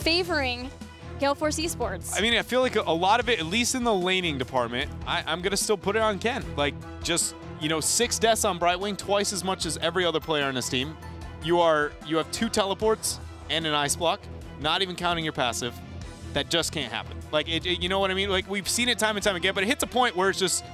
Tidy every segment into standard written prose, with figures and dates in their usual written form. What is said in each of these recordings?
favoring Gale Force eSports. I mean, I feel like a lot of it, at least in the laning department, I'm going to still put it on Ken. Like, just, you know, 6 deaths on Brightwing, twice as much as every other player on this team. You have 2 teleports and an ice block, not even counting your passive. That just can't happen. Like, you know what I mean? Like, we've seen it time and time again, but it hits a point where it's just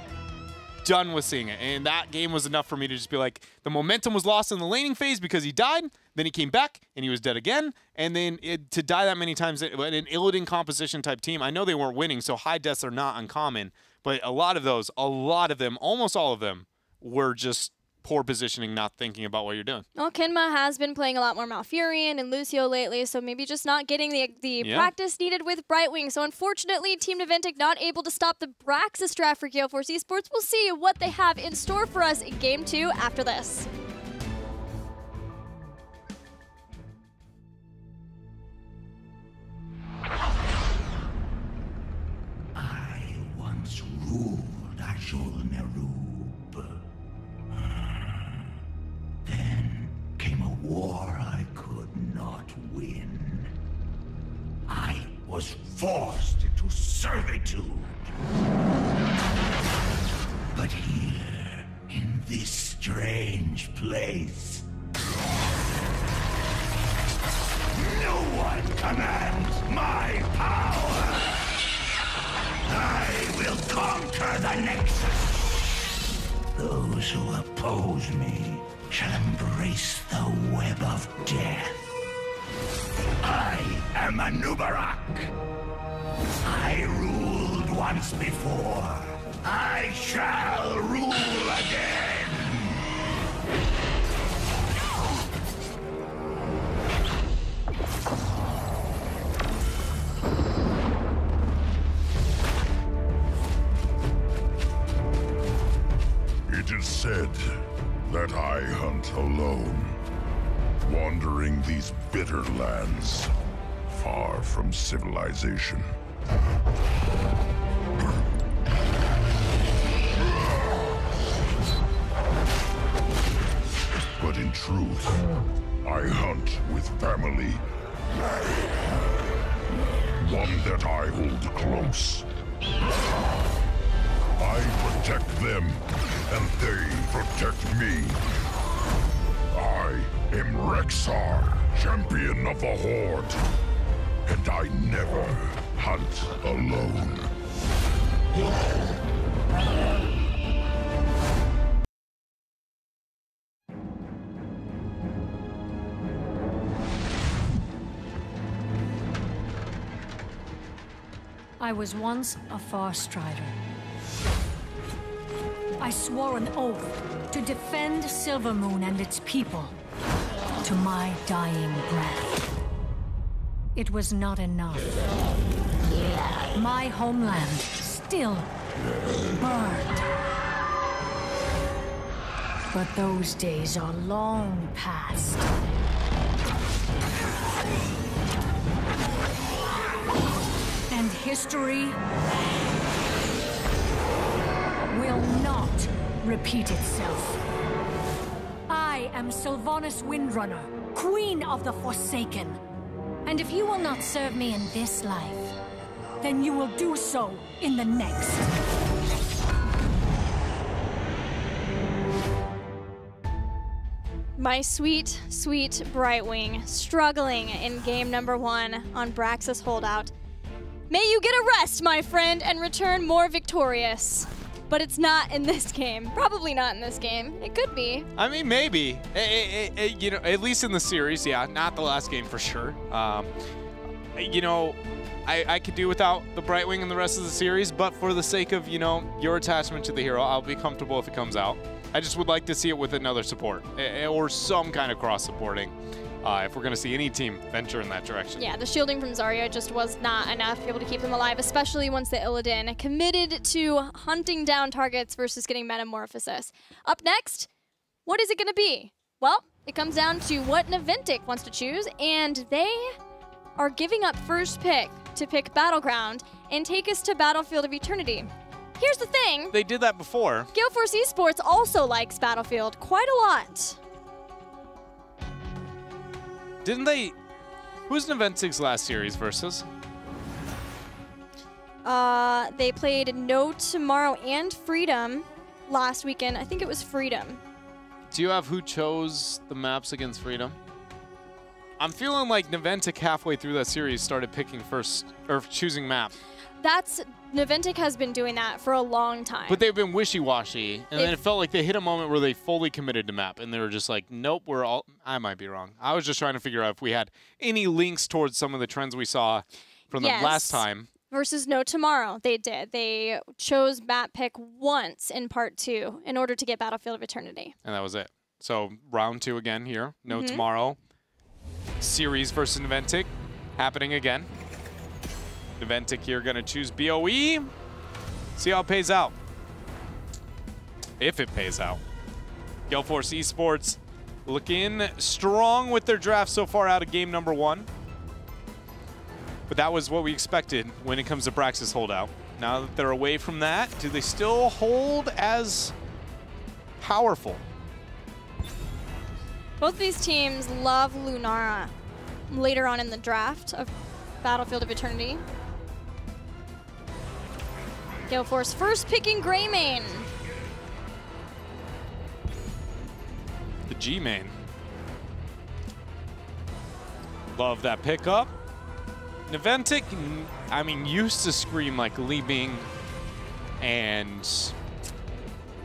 done with seeing it. And that game was enough for me to just be like, the momentum was lost in the laning phase because he died, then he came back, and he was dead again. And then to die that many times in an Illidan composition type team, I know they weren't winning, so high deaths are not uncommon, but a lot of them, almost all of them, were just poor positioning, not thinking about what you're doing. Well, Kenma has been playing a lot more Malfurion and Lucio lately, so maybe just not getting the practice needed with Brightwing. So unfortunately, Team Naventic not able to stop the Braxis draft for Gale Force eSports. We'll see what they have in store for us in Game 2 after this. I once ruled Ashul Nerub. Then came a war I could not win. I was forced into servitude. But here, in this strange place, no one commands my power. I will conquer the Nexus. Those who oppose me shall embrace the web of death. I am a Nubarak. I ruled once before. I shall rule again. It is said that I hunt alone, wandering these bitter lands, far from civilization. But in truth, I hunt with family. One that I hold close. I protect them, and they protect me. I am Rexar, champion of the Horde, and I never hunt alone. I was once a far strider. I swore an oath to defend Silvermoon and its people to my dying breath. It was not enough. My homeland still burned. But those days are long past. And history will not repeat itself. I am Sylvanas Windrunner, Queen of the Forsaken. And if you will not serve me in this life, then you will do so in the next. My sweet, sweet Brightwing struggling in game number 1 on Braxis Holdout. May you get a rest, my friend, and return more victorious. But it's not in this game. Probably not in this game. It could be. I mean, maybe. You know, at least in the series, yeah. Not the last game for sure. You know, I could do without the Brightwing in the rest of the series, but for the sake of, you know, your attachment to the hero, I'll be comfortable if it comes out. I just would like to see it with another support, or some kind of cross-supporting, if we're going to see any team venture in that direction. Yeah, the shielding from Zarya just was not enough to be able to keep them alive, especially once the Illidan committed to hunting down targets versus getting Metamorphosis. Up next, what is it going to be? Well, it comes down to what Naventic wants to choose, and they are giving up first pick to pick Battleground and take us to Battlefield of Eternity. Here's the thing. They did that before. Gale Force eSports also likes Battlefield quite a lot. Didn't they Who's Naventic's last series versus? They played No Tomorrow and Freedom last weekend. I think it was Freedom. Do you have who chose the maps against Freedom? I'm feeling like Naventic halfway through that series started picking first, or choosing map. Naventic has been doing that for a long time. But they've been wishy-washy, and then it felt like they hit a moment where they fully committed to map, and they were just like, nope, I might be wrong. I was just trying to figure out if we had any links towards some of the trends we saw from them last time. Versus No Tomorrow, they did. They chose map pick once in part 2 in order to get Battlefield of Eternity. And that was it. So round 2 again here. No Tomorrow. Series versus Naventic happening again. Naventic here going to choose BOE. See how it pays out. If it pays out. Gale Force eSports looking strong with their draft so far out of game number 1. But that was what we expected when it comes to Brax's holdout. Now that they're away from that, do they still hold as powerful? Both these teams love Lunara later on in the draft of Battlefield of Eternity. Gale Force first picking Greymane. The G main. Love that pickup. Naventic, I mean, used to scream like Li Bing, and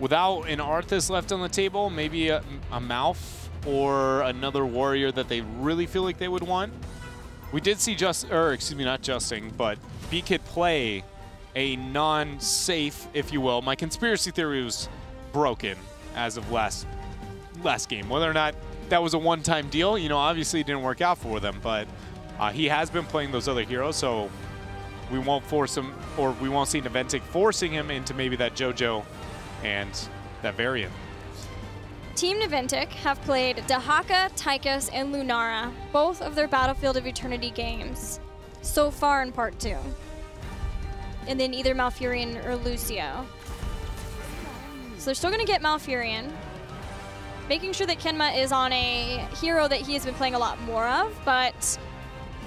without an Arthas left on the table, maybe a Malf or another warrior that they really feel like they would want. We did see not Justing, but B-Kid play a non-safe, if you will. My conspiracy theory was broken as of last game. Whether or not that was a one-time deal, you know, obviously it didn't work out for them, but he has been playing those other heroes, so we won't force him, or we won't see Naventic forcing him into maybe that JoJo and that variant. Team Naventic have played Dahaka, Tychus, and Lunara, both of their Battlefield of Eternity games so far in part 2. And then either Malfurion or Lucio. So they're still going to get Malfurion. Making sure that Kenma is on a hero that he has been playing a lot more of, but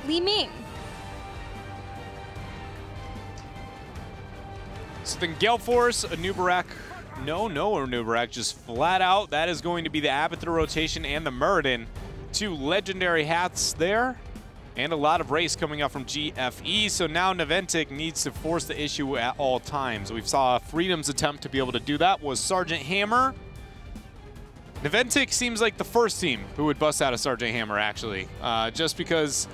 Li Ming. So then Gale Force, Anubarak, no Anubarak, just flat out. That is going to be the Abathur rotation and the Muradin. 2 legendary hats there. And a lot of race coming out from GFE. So now Naventic needs to force the issue at all times. We saw Freedom's attempt to be able to do that was Sergeant Hammer. Naventic seems like the first team who would bust out a Sergeant Hammer, actually. Just because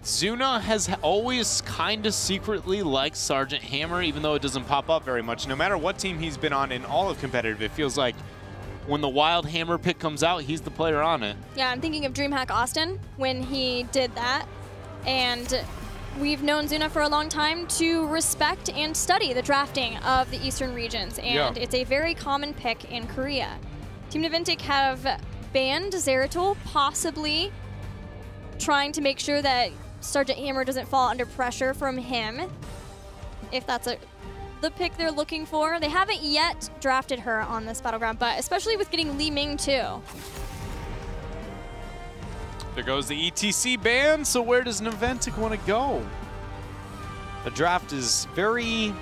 Zuna has always kind of secretly liked Sergeant Hammer, even though it doesn't pop up very much. No matter what team he's been on in all of competitive, it feels like when the wild Hammer pick comes out, he's the player on it. Yeah, I'm thinking of DreamHack Austin when he did that. And we've known Zuna for a long time to respect and study the drafting of the Eastern regions. And it's a very common pick in Korea. Team Naventic have banned Zeratul, possibly trying to make sure that Sergeant Hammer doesn't fall under pressure from him, if that's the pick they're looking for. They haven't yet drafted her on this battleground, but especially with getting Li Ming too. There goes the ETC ban, so where does Naventic want to go? The draft is very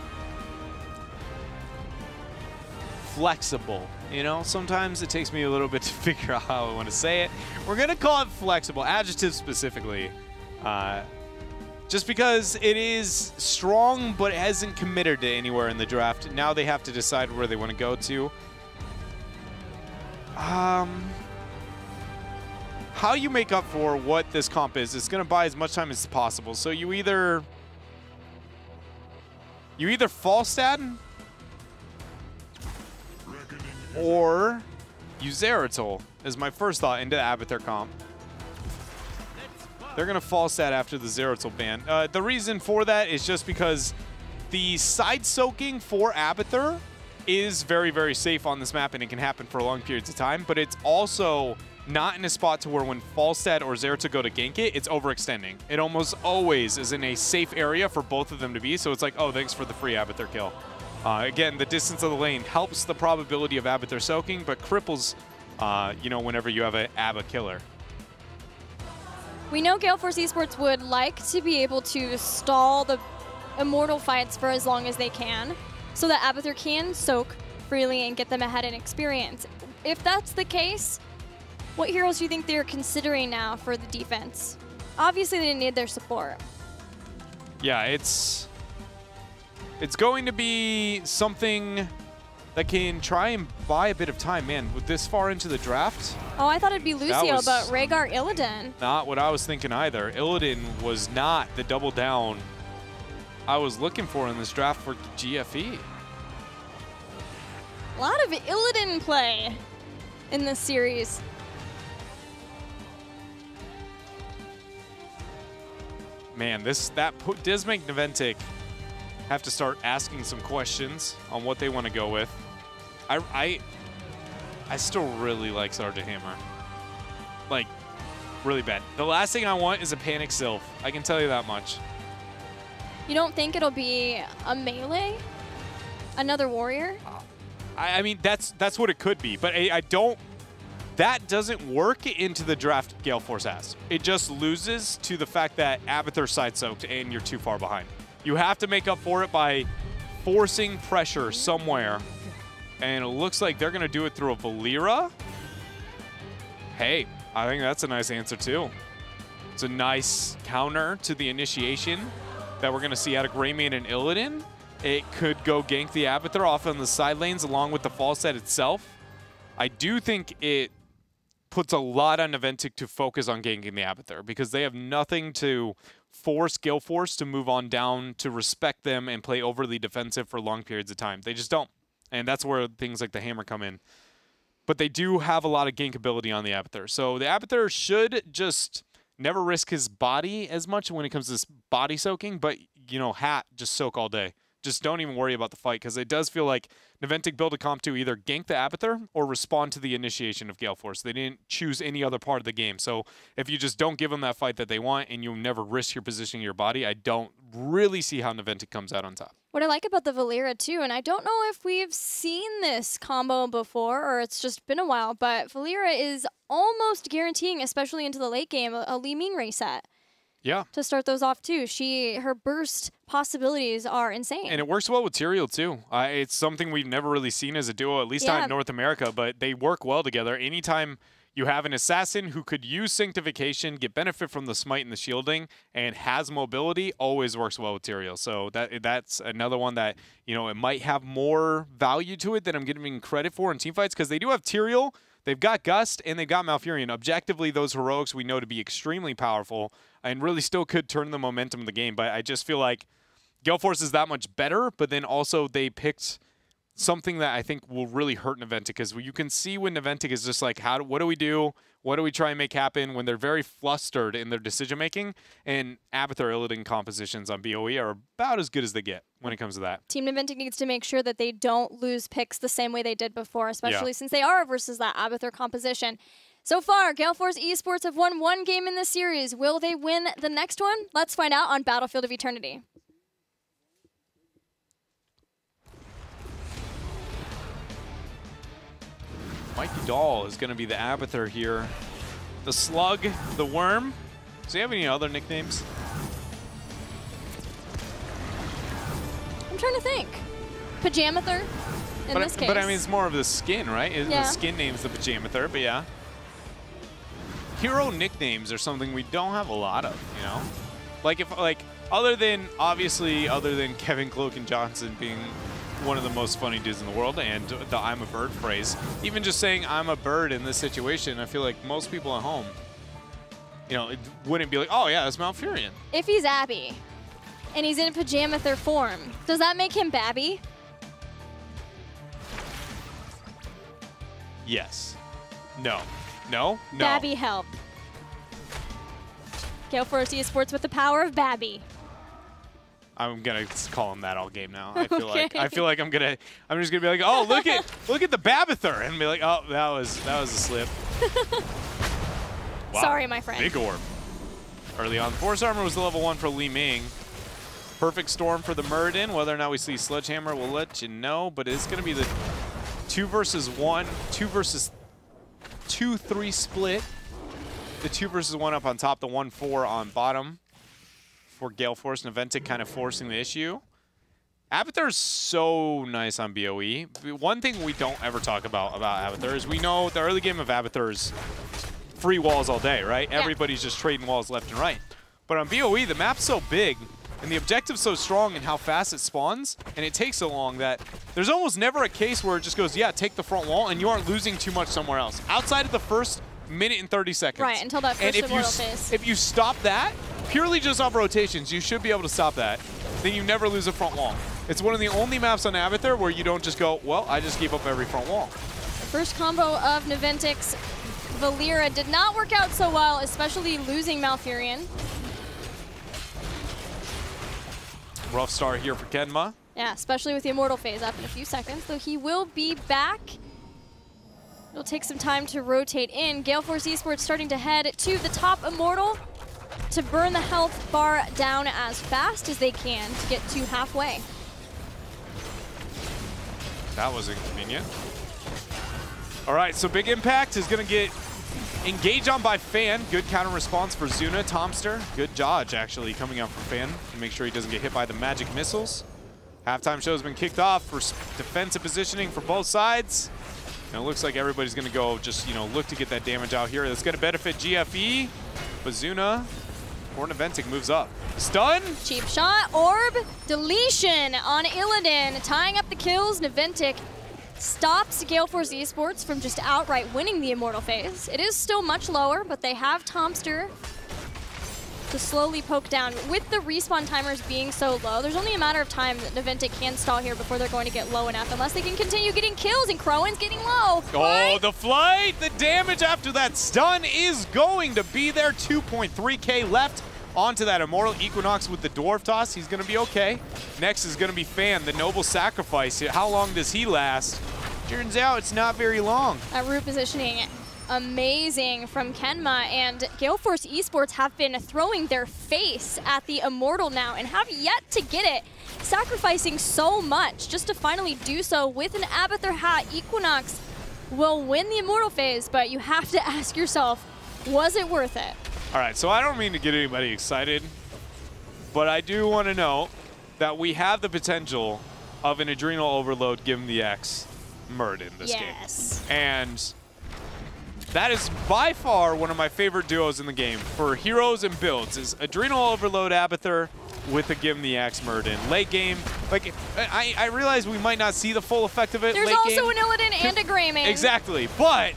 flexible. You know, sometimes it takes me a little bit to figure out how I want to say it. We're going to call it flexible, adjective specifically. Just because it is strong, but it hasn't committed to anywhere in the draft. Now they have to decide where they want to go to. How you make up for what this comp is, it's going to buy as much time as possible. So you either Falstad or you Zeratul is my first thought into the Abathur comp. They're going to Falstad after the Zeratul ban. The reason for that is just because the side soaking for Abathur is very, very safe on this map, and it can happen for long periods of time, but it's also not in a spot to where when Falstad or Zeratul go to gank it, it's overextending. It almost always is in a safe area for both of them to be, so it's like, oh, thanks for the free Abathur kill. Again, the distance of the lane helps the probability of Abathur soaking, but cripples, you know, whenever you have an Abba killer. We know Gale Force eSports would like to be able to stall the Immortal fights for as long as they can so that Abathur can soak freely and get them ahead in experience. If that's the case, what heroes do you think they're considering now for the defense? Obviously, they need their support. Yeah, it's going to be something that can try and buy a bit of time. Man, with this far into the draft. Oh, I thought it'd be Lucio, but Rhaegar Illidan. Not what I was thinking either. Illidan was not the double down I was looking for in this draft for GFE. A lot of Illidan play in this series. Man, does make Naventic have to start asking some questions on what they want to go with. I still really like Sergeant Hammer. Like, really bad. The last thing I want is a Panic Sylph. I can tell you that much. You don't think it'll be a melee? Another warrior? I mean, that's what it could be, but I don't. That doesn't work into the draft Gale Force has. It just loses to the fact that Abathur side-soaked and you're too far behind. You have to make up for it by forcing pressure somewhere. And it looks like they're going to do it through a Valeera. Hey, I think that's a nice answer too. It's a nice counter to the initiation that we're going to see out of Greymane and Illidan. It could go gank the Abathur off on the side lanes along with the fall set itself. I do think it puts a lot on Naventic to focus on ganking the Abathur because they have nothing to force Gale Force to move on down to respect them and play overly defensive for long periods of time. They just don't. And that's where things like the hammer come in. But they do have a lot of gank ability on the Abathur. So the Abathur should just never risk his body as much when it comes to this body soaking, but, you know, just soak all day. Just don't even worry about the fight because it does feel like Naventic built a comp to either gank the Abathur or respond to the initiation of Gale Force. They didn't choose any other part of the game. So if you just don't give them that fight that they want and you never risk your positioning your body, I don't really see how Naventic comes out on top. What I like about the Valeera too, and I don't know if we've seen this combo before or it's just been a while, but Valeera is almost guaranteeing, especially into the late game, a Li Ming reset. Yeah. To start those off too. Her burst possibilities are insane. And it works well with Tyrael too. It's something we've never really seen as a duo, at least not in North America, but they work well together. Anytime you have an assassin who could use Sanctification, get benefit from the smite and the shielding, and has mobility, always works well with Tyrael. So that's another one that, you know, it might have more value to it than I'm giving credit for in teamfights because they do have Tyrael. They've got Gust, and they've got Malfurion. Objectively, those heroics we know to be extremely powerful and really still could turn the momentum of the game. But I just feel like Gale Force is that much better, but then also they picked something that I think will really hurt Naventic because you can see when Naventic is just like, what do we do? What do we try and make happen? When they're very flustered in their decision-making, and Abathur Illidan compositions on BOE are about as good as they get when it comes to that. Team Naventic needs to make sure that they don't lose picks the same way they did before, especially since they are versus that Abathur composition. So far, Gale Force eSports have won one game in this series. Will they win the next one? Let's find out on Battlefield of Eternity. Mikey Dahl is going to be the Abathur here. The Slug, the Worm. Does he have any other nicknames? I'm trying to think. Pajamathur in this case. But I mean, it's more of the skin, right? Yeah. The skin name's the Pajamathur, but yeah. Hero nicknames are something we don't have a lot of, you know? Other than Kevin Cloak and Johnson being one of the most funny dudes in the world and the I'm a bird phrase, even just saying I'm a bird in this situation, I feel like most people at home, you know, it wouldn't be like, oh yeah, that's Malfurion. If he's Abby and he's in Pajamathur form, does that make him Babby? Yes. No. No? No. Babby help. Gale Force eSports with the power of Babby. I'm gonna call him that all game now. I feel like I'm just gonna be like, oh, look at the Babathur, and be like, oh, that was a slip. Wow. Sorry, my friend. Big orb. Early on, Force Armor was the level 1 for Li Ming. Perfect Storm for the Muradin. Whether or not we see Sledgehammer, we'll let you know, but it's gonna be the 2 versus 1, 2 versus 2-3 split. the 2 versus 1 up on top, the 1-4 on bottom for Gale Force. Naventic kind of forcing the issue. Abathur's so nice on BOE. One thing we don't ever talk about Abathur is we know the early game of Abathur's free walls all day, right? Yeah. Everybody's just trading walls left and right. But on BOE, the map's so big and the objective's so strong in how fast it spawns, and it takes so long that there's almost never a case where it just goes, yeah, take the front wall, and you aren't losing too much somewhere else. Outside of the first minute and 30 seconds. Right, until that first immortal phase. If you stop that, purely just off rotations, you should be able to stop that. Then you never lose a front wall. It's one of the only maps on Abathur where you don't just go, well, I just gave up every front wall. The first combo of Naventic's Valera did not work out so well, especially losing Malfurion. Rough start here for Kenma. Yeah, especially with the immortal phase up in a few seconds, though he will be back. It'll take some time to rotate in. Gale Force eSports starting to head to the top immortal to burn the health bar down as fast as they can to get to halfway. That was inconvenient. All right, so Big Impact is going to get engaged on by Fan. Good counter response for Zuna. Tomster, good dodge actually coming out from Fan to make sure he doesn't get hit by the magic missiles. Halftime show has been kicked off for defensive positioning for both sides. And it looks like everybody's going to go just, look to get that damage out here. That's going to benefit GFE. But Zuna or Naventic moves up. Stun. Cheap shot. Orb. Deletion on Illidan. Tying up the kills. Naventic stops Gale Force eSports from just outright winning the immortal phase. It is still much lower, but they have Tomster to slowly poke down. With the respawn timers being so low, there's only a matter of time that Naventic can stall here before they're going to get low enough, unless they can continue getting kills, and Crowan's getting low. Oh, the flight! The damage after that stun is going to be there. 2.3k left onto that Immortal. Equinox with the Dwarf Toss. He's going to be okay. Next is going to be Fan, the Noble Sacrifice. How long does he last? Turns out it's not very long. That root positioning, amazing from Kenma, and Gale Force eSports have been throwing their face at the Immortal now and have yet to get it, sacrificing so much just to finally do so with an Abathur hat. Equinox will win the Immortal phase, but you have to ask yourself, was it worth it? All right, so I don't mean to get anybody excited, but I do want to know that we have the potential of an Adrenal Overload, Give him the X, Murd in this game. And that is by far one of my favorite duos in the game for heroes and builds, is Adrenal Overload Abathur with a Give him the X Murd in. Late game, like, I realize we might not see the full effect of it. There's late also game. an Illidan and a Greymane. Exactly, but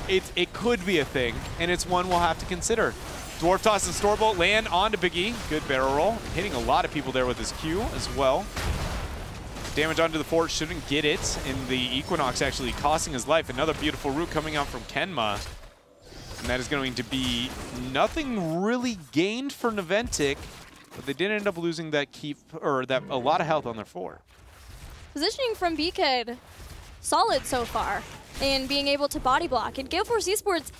it could be a thing, and it's one we'll have to consider. Dwarf Toss and Storebolt land onto Big E. Good barrel roll. Hitting a lot of people there with his Q as well. Damage onto the fort, shouldn't get it. And the Equinox actually costing his life. Another beautiful root coming out from Kenma. And that is going to be nothing really gained for Naventic, but they did end up losing that a lot of health on their fort. Positioning from BKid, solid so far in being able to body block. And Gale Force eSports,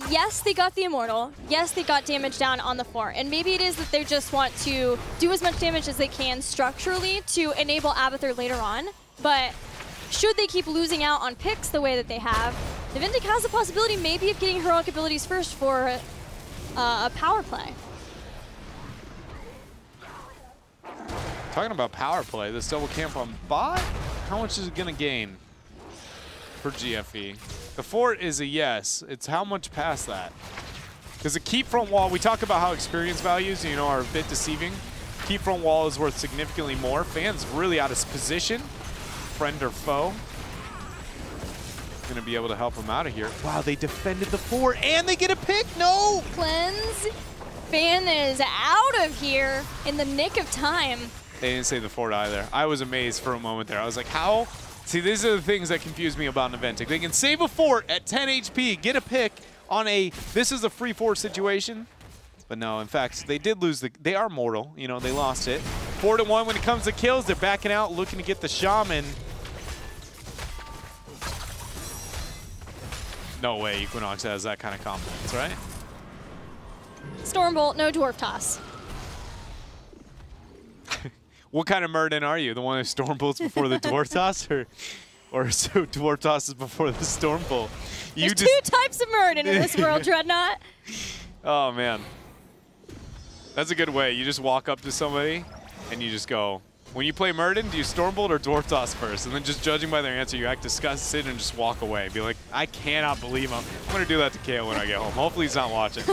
yes, they got the Immortal. Yes, they got damage down on the fort. And maybe it is that they just want to do as much damage as they can structurally to enable Abathur later on. But should they keep losing out on picks the way that they have, Naventic has the possibility maybe of getting heroic abilities first for a power play. Talking about power play, this double camp on bot, how much is it going to gain for GFE? The fort is a yes. It's how much past that. Because the keep front wall, we talk about how experience values, are a bit deceiving. Keep front wall is worth significantly more. Fan's really out of position. Friend or foe. Going to be able to help him out of here. Wow, they defended the fort and they get a pick. No! Cleanse. Fan is out of here in the nick of time. They didn't say the fort either. I was amazed for a moment there. I was like, how? See, these are the things that confuse me about Naventic. They can save a fort at 10 HP, get a pick on this is a free fort situation. But no, in fact, they did lose they are mortal. They lost it. 4-1 when it comes to kills. They're backing out, looking to get the Shaman. No way Equinox has that kind of confidence, right? Stormbolt, no Dwarf Toss. What kind of Murden are you? The one who Stormbolts before the Dwarf Toss? Or Or so dwarf tosses before the Stormbolt. There's two types of Murden in this world, Dreadnought. Oh, man. That's a good way. You just walk up to somebody and you just go, when you play Murden, do you Stormbolt or Dwarf Toss first? And then just judging by their answer, you act disgusted and just walk away. Be like, I cannot believe him. I'm going to do that to Kale when I get home. Hopefully he's not watching.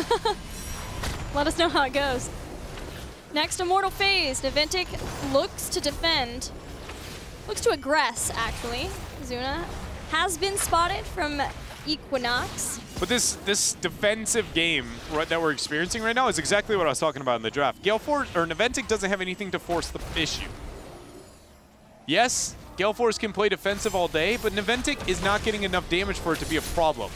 Let us know how it goes. Next Immortal phase, Naventic looks to defend. Looks to aggress, actually. Zuna has been spotted from Equinox. But this defensive game that we're experiencing right now is exactly what I was talking about in the draft. Gale Force, or Naventic doesn't have anything to force the issue. Yes, Gale Force can play defensive all day, but Naventic is not getting enough damage for it to be a problem.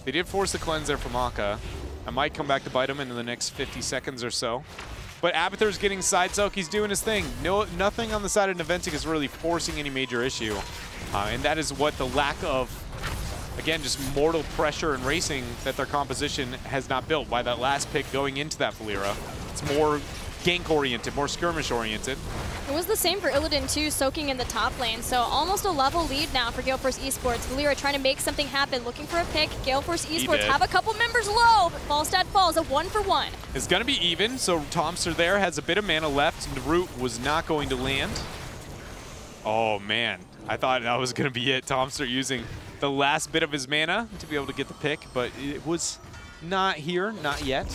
They did force the cleanse there from Akka. I might come back to bite him in the next 50 seconds or so. But Abathur's getting side soak. He's doing his thing. Nothing on the side of Naventic is really forcing any major issue. And that is what the lack of, again, just mortal pressure and racing that their composition has not built by that last pick going into that Valeera. It's more gank-oriented, more skirmish-oriented. It was the same for Illidan too, soaking in the top lane. So almost a level lead now for Gale Force eSports. Valeera trying to make something happen, looking for a pick. Gale Force eSports have a couple members low, but Falstad falls a 1-for-1. It's going to be even, so Tomster there has a bit of mana left. The root was not going to land. Oh man, I thought that was going to be it. Tomster using the last bit of his mana to be able to get the pick, but it was not here, not yet.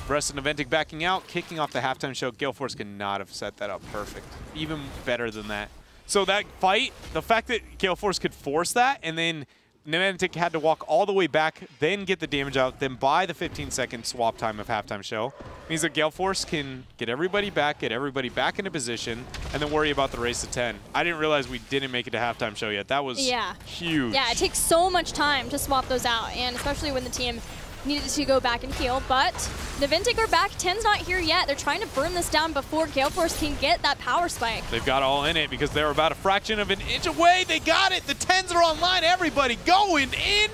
Rest of Naventic backing out, kicking off the halftime show. Gale Force could not have set that up perfect. Even better than that. So that fight, the fact that Gale Force could force that, and then Naventic had to walk all the way back, then get the damage out, then buy the 15-second swap time of halftime show, means that Gale Force can get everybody back into position, and then worry about the race to 10. I didn't realize we didn't make it to halftime show yet. That was huge. Yeah, it takes so much time to swap those out, and especially when the team needed to go back and heal, but Naventic are back. 10's not here yet. They're trying to burn this down before Gale Force can get that power spike. They've got all in it because they're about a fraction of an inch away. They got it. The 10s are online. Everybody going in.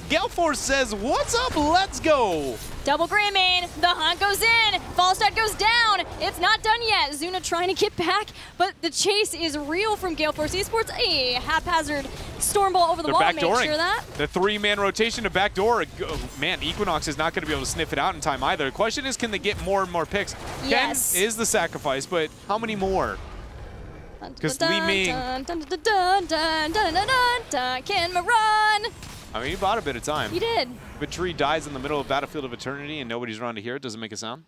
Gale Force says, what's up? Let's go. Double gray main. The hunt goes in. Falstad goes down. It's not done yet. Zuna trying to get back, but the chase is real from Gale Force eSports. A haphazard Stormbolt over the wall. Make sure that. The 3-man rotation to backdoor. Man, Equinox is not going to be able to sniff it out in time either. The question is, can they get more and more picks? Yes. Ken is the sacrifice, but how many more? Because Li Ming. Can run. I mean, he bought a bit of time. He did. If a tree dies in the middle of Battlefield of Eternity and nobody's around to hear it, does it make a sound?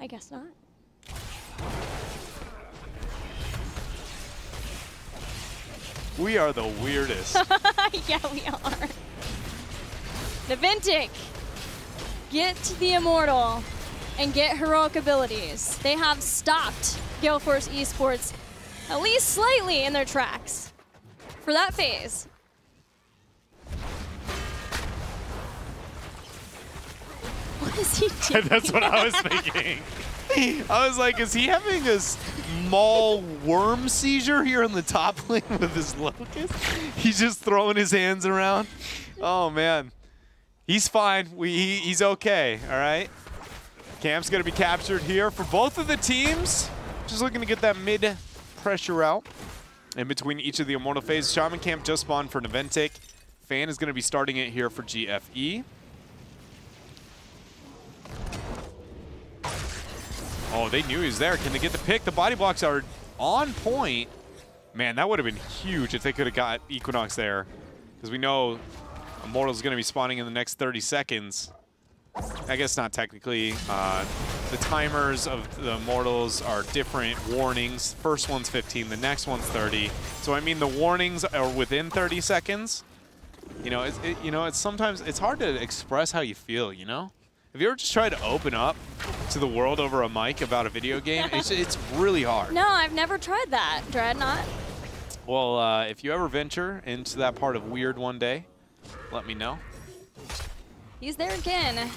I guess not. We are the weirdest. Yeah, we are. Naventic, get the Immortal and get heroic abilities. They have stopped Gale Force eSports at least slightly in their tracks for that phase. What is he doing? That's what I was thinking. I was like, is he having a small worm seizure here on the top lane with his Locust? He's just throwing his hands around. Oh, man. He's fine. He's okay, all right? Camp's going to be captured here for both of the teams. Just looking to get that mid-pressure out in between each of the Immortal phases. Shaman Camp just spawned for Naventic. Fan is going to be starting it here for GFE. Oh, they knew he was there. Can they get the pick? The body blocks are on point. Man, that would have been huge if they could have got Equinox there. Because we know Immortal's going to be spawning in the next 30 seconds. I guess not technically. The timers of the Immortals are different warnings. First one's 15, the next one's 30. So I mean the warnings are within 30 seconds. You know, it's sometimes it's hard to express how you feel, you know? Have you ever just tried to open up to the world over a mic about a video game? It's really hard. No, I've never tried that, Dreadnought. Well, if you ever venture into that part of weird one day, let me know. He's there again.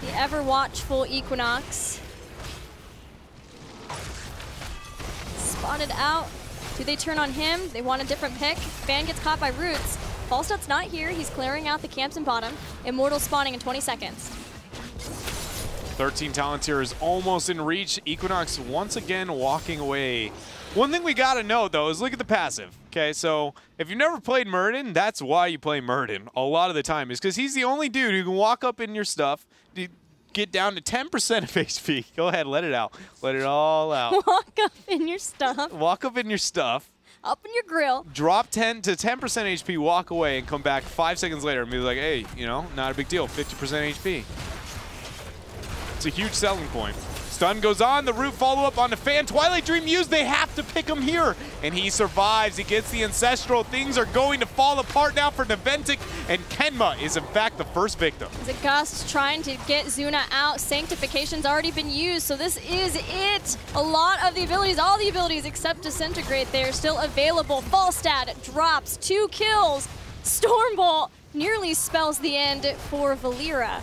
The ever-watchful Equinox. Spotted out. Do they turn on him? They want a different pick. Fan gets caught by Roots. Falstad's not here. He's clearing out the camps in bottom. Immortal spawning in 20 seconds. 13 talents here is almost in reach. Equinox once again walking away. One thing we gotta know though is look at the passive. Okay, so if you've never played Muradin, that's why you play Muradin a lot of the time, is because he's the only dude who can walk up in your stuff, get down to 10% of HP. Go ahead, let it out. Let it all out. Walk up in your stuff. Walk up in your stuff. Up in your grill. Drop 10 to 10% HP, walk away, and come back 5 seconds later and be like, hey, you know, not a big deal, 50% HP. It's a huge selling point. Stun goes on, the root follow-up on the fan. Twilight Dream used, they have to pick him here. And he survives, he gets the Ancestral. Things are going to fall apart now for Naventic, and Kenma is in fact the first victim. Is it Gust trying to get Zuna out? Sanctification's already been used, so this is it. A lot of the abilities, all the abilities except Disintegrate, they're still available. Falstad drops 2 kills. Stormbolt nearly spells the end for Valeera.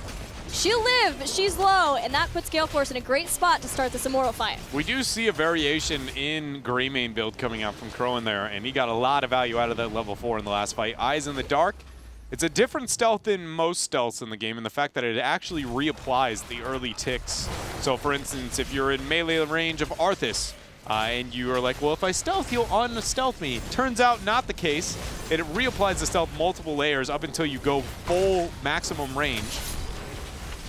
She'll live, but she's low, and that puts Gale Force in a great spot to start this Immortal fight. We do see a variation in Greymane build coming out from Crowan there, and he got a lot of value out of that level 4 in the last fight. Eyes in the Dark, it's a different stealth than most stealths in the game, and the fact that it actually reapplies the early ticks. So for instance, if you're in melee range of Arthas, and you are like, well, if I stealth, he'll un-stealth me. Turns out not the case. It reapplies the stealth multiple layers up until you go full maximum range.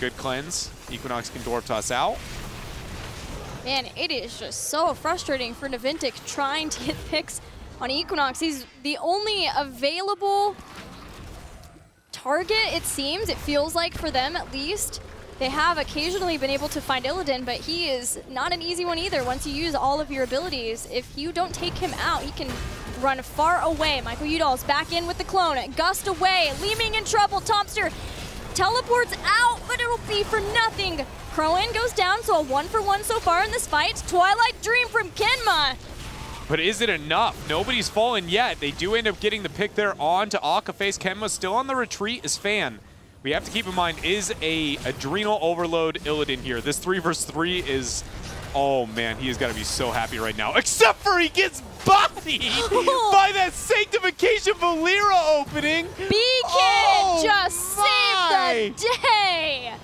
Good cleanse. Equinox can Dwarf Toss out. Man, it is just so frustrating for Naventic trying to get picks on Equinox. He's the only available target, it seems. It feels like for them, at least. They have occasionally been able to find Illidan, but he is not an easy one either. Once you use all of your abilities, if you don't take him out, he can run far away. Michael Udall's back in with the clone. Gust away. Leeming in trouble. Tomster teleports out, but it'll be for nothing. Crowan goes down, so a 1-for-1 so far in this fight. Twilight Dream from Kenma. But is it enough? Nobody's fallen yet. They do end up getting the pick there on to Akaface. Kenma still on the retreat is Fan. We have to keep in mind, is a Adrenal Overload Illidan here. This 3 versus 3 is, oh man, he has got to be so happy right now. Except for he gets bodied by that Sanctification Valeera opening. Beacon just saved the day.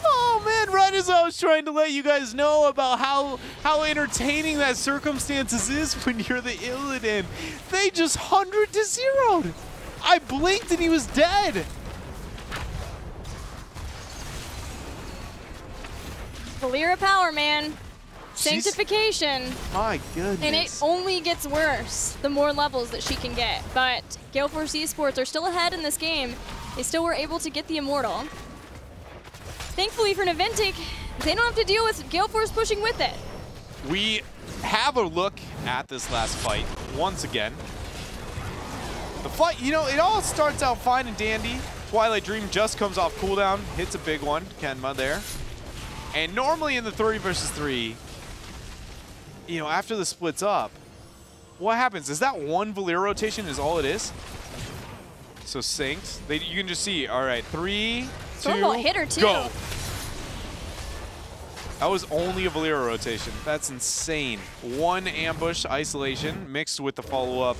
Oh man, right as I was trying to let you guys know about how entertaining that circumstances is when you're the Illidan, they just 100-0'd. I blinked and he was dead. Valeera power, man. Sanctification. My goodness. And it only gets worse the more levels that she can get. But Gale Force eSports are still ahead in this game. They still were able to get the Immortal. Thankfully for Naventic, they don't have to deal with Gale Force pushing with it. We have a look at this last fight once again. The fight, you know, it all starts out fine and dandy. Twilight Dream just comes off cooldown, hits a big one, Kenma there. And normally in the 3 versus 3, you know, after the splits up, what happens? Is that one Valeera rotation is all it is? So synced. You can just see, all right, 3, 2, hit her too. Go. That was only a Valeera rotation. That's insane. 1 ambush isolation mixed with the follow-up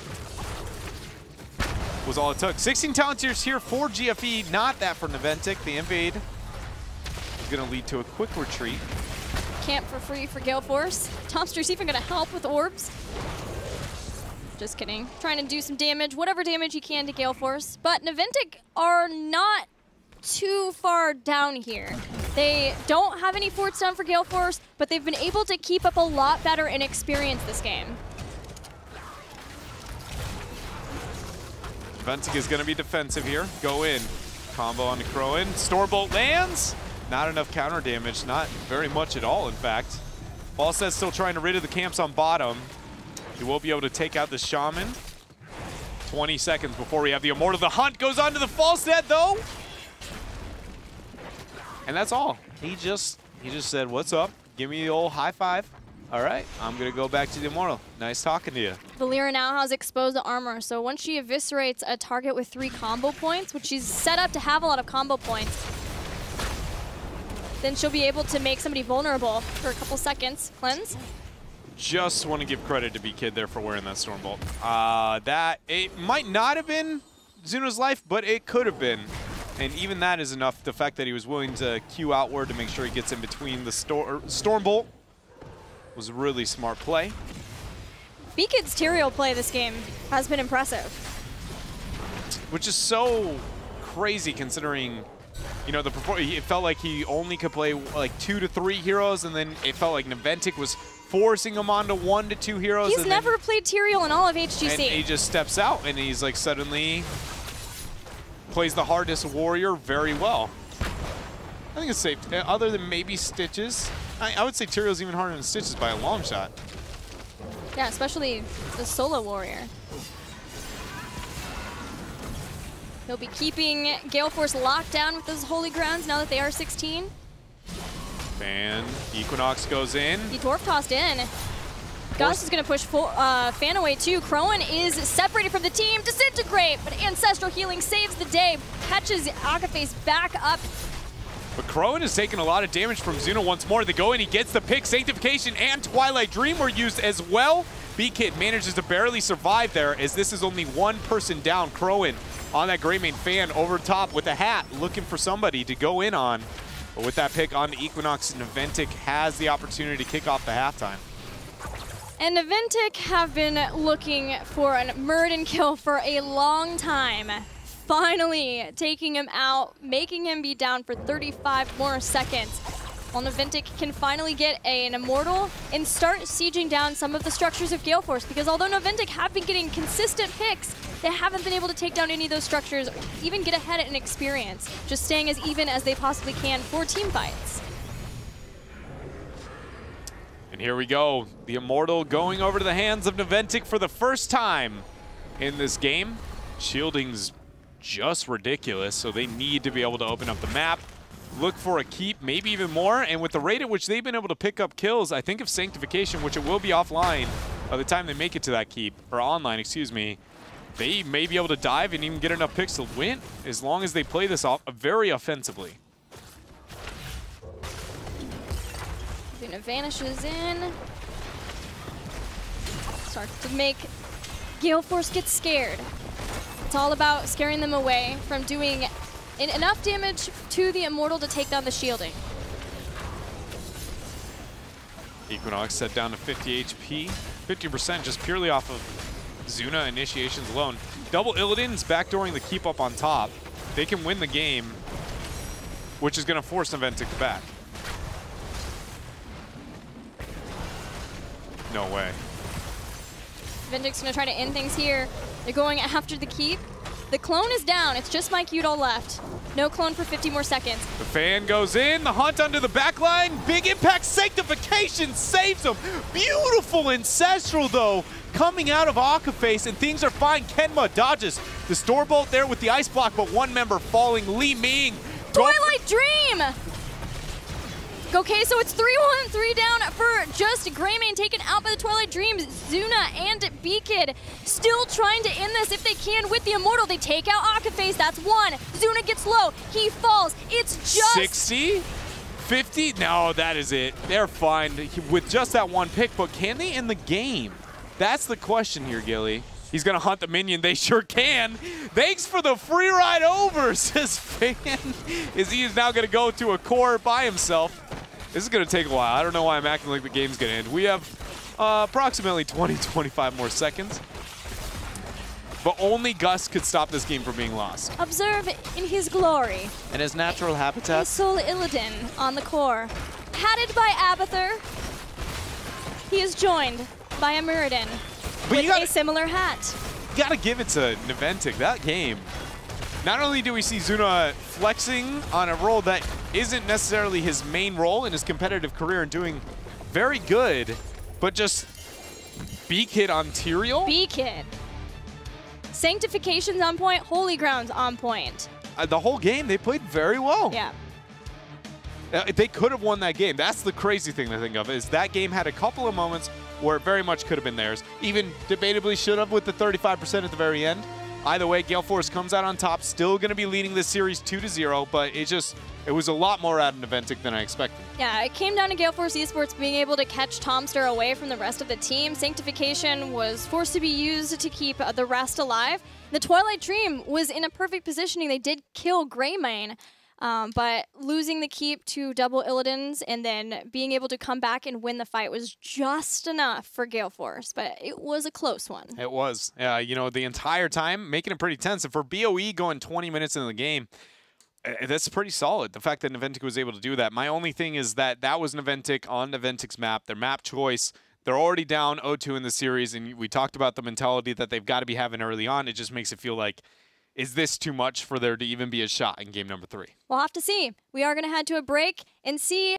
was all it took. 16 talent tiers here for GFE, not that for Naventic. The invade is going to lead to a quick retreat. Camp for free for Gale Force. Tomster's even going to help with orbs. Just kidding. Trying to do some damage, whatever damage he can to Gale Force. But Naventic are not too far down here. They don't have any forts down for Gale Force, but they've been able to keep up a lot better in experience this game. Naventic is going to be defensive here. Go in. Combo on the Crowan. Stormbolt lands. Not enough counter damage. Not very much at all, in fact. Falstead's still trying to rid of the camps on bottom. He will be able to take out the Shaman. 20 seconds before we have the Immortal. The hunt goes on to the Falstead, though. And that's all. He just said, what's up? Give me the old high five. All right, I'm going to go back to the Immortal. Nice talking to you. Valeera now has exposed the armor, so once she eviscerates a target with 3 combo points, which she's set up to have a lot of combo points, then she'll be able to make somebody vulnerable for a couple seconds. Cleanse. Just want to give credit to B-Kid there for wearing that Stormbolt. It might not have been Zuna's life, but it could have been. And even that is enough. The fact that he was willing to queue outward to make sure he gets in between the Storm Bolt was a really smart play. B-Kid's Tyrael play this game has been impressive. Which is so crazy considering, you know, it felt like he only could play like 2 to 3 heroes, and then it felt like Naventic was forcing him onto 1 to 2 heroes. He's never played Tyrael in all of HGC. And he just steps out and he's like suddenly plays the hardest warrior very well. I think it's safe, other than maybe Stitches. I would say Tyrael's even harder than Stitches by a long shot. Yeah, especially the solo warrior. He'll be keeping Gale Force locked down with those holy grounds now that they are 16. And Equinox goes in. He dwarf tossed in. Gus is going to push Fan away too. Crowan is separated from the team. Disintegrate, but Ancestral Healing saves the day. Catches Akaface back up. But Crowan is taking a lot of damage from Zuna once more. They go in, he gets the pick. Sanctification and Twilight Dream were used as well. B-Kid manages to barely survive there as this is only one person down. Crowan on that Greymane Fan over top with a hat, looking for somebody to go in on. But with that pick on the Equinox, Naventic has the opportunity to kick off the halftime. And Naventic have been looking for a Muradin kill for a long time. Finally taking him out, making him be down for 35 more seconds. While Naventic can finally get an Immortal and start sieging down some of the structures of Gale Force, because although Naventic have been getting consistent picks, they haven't been able to take down any of those structures, or even get ahead in experience, just staying as even as they possibly can for team fights. And here we go, the Immortal going over to the hands of Naventic for the first time in this game. Shielding's just ridiculous, so they need to be able to open up the map, look for a keep, maybe even more, and with the rate at which they've been able to pick up kills, I think of Sanctification, which it will be offline by the time they make it to that keep, or online, excuse me, they may be able to dive and even get enough picks to win, as long as they play this off very offensively. Luna vanishes in. Starts to make Gale Force get scared. It's all about scaring them away from doing enough damage to the Immortal to take down the shielding. Equinox set down to 50 HP, 50% just purely off of Zuna initiations alone. Double Illidan's backdooring the keep up on top. They can win the game, which is going to force Naventic back. No way. Naventic's going to try to end things here. They're going after the keep. The clone is down. It's just Mike Udall left. No clone for 50 more seconds. The Fan goes in. The hunt under the back line. Big impact. Sanctification saves him. Beautiful Ancestral, though, coming out of Akaface, and things are fine. Kenma dodges the Store Bolt there with the Ice Block, but one member falling. Li Ming. Twilight Dream! Okay, so it's 3-1-3 down for just Greymane, taken out by the Twilight Dreams. Zuna and B-Kid still trying to end this if they can with the Immortal. They take out Akaface, that's one. Zuna gets low, he falls. It's just 60? 50? No, that is it. They're fine with just that one pick, but can they end the game? That's the question here, Gilly. He's going to hunt the minion. They sure can. Thanks for the free ride over, says Fan, as he is now going to go to a core by himself. This is going to take a while. I don't know why I'm acting like the game's going to end. We have approximately 20-25 more seconds. But only Gus could stop this game from being lost. Observe in his glory. In his natural habitat. Sol Illidan on the core. Hatted by Abathur. He is joined by a Muradin with a similar hat. You got to give it to Naventic. That game. Not only do we see Zuna flexing on a role that isn't necessarily his main role in his competitive career and doing very good, but just B-Kid on Tyrael? B-Kid. Sanctification's on point, Holy Ground's on point. The whole game, they played very well. Yeah. They could have won that game. That's the crazy thing to think of, is that game had a couple of moments where it very much could have been theirs. Even debatably should have with the 35% at the very end. Either way, Gale Force comes out on top, still going to be leading this series 2-0, but it was a lot more out of Naventic than I expected. Yeah, it came down to Gale Force eSports being able to catch Tomster away from the rest of the team. Sanctification was forced to be used to keep the rest alive. The Twilight Dream was in a perfect positioning. They did kill Greymane, but losing the keep to double Illidan's and then being able to come back and win the fight was just enough for Gale Force, but it was a close one. It was. You know, the entire time, making it pretty tense. And for BOE going 20 minutes into the game, that's pretty solid. The fact that Naventic was able to do that. My only thing is that was Naventic on Naventic's map, their map choice. They're already down 0-2 in the series, and we talked about the mentality that they've got to be having early on. It just makes it feel like, is this too much for there to even be a shot in game number 3? We'll have to see. We are going to head to a break and see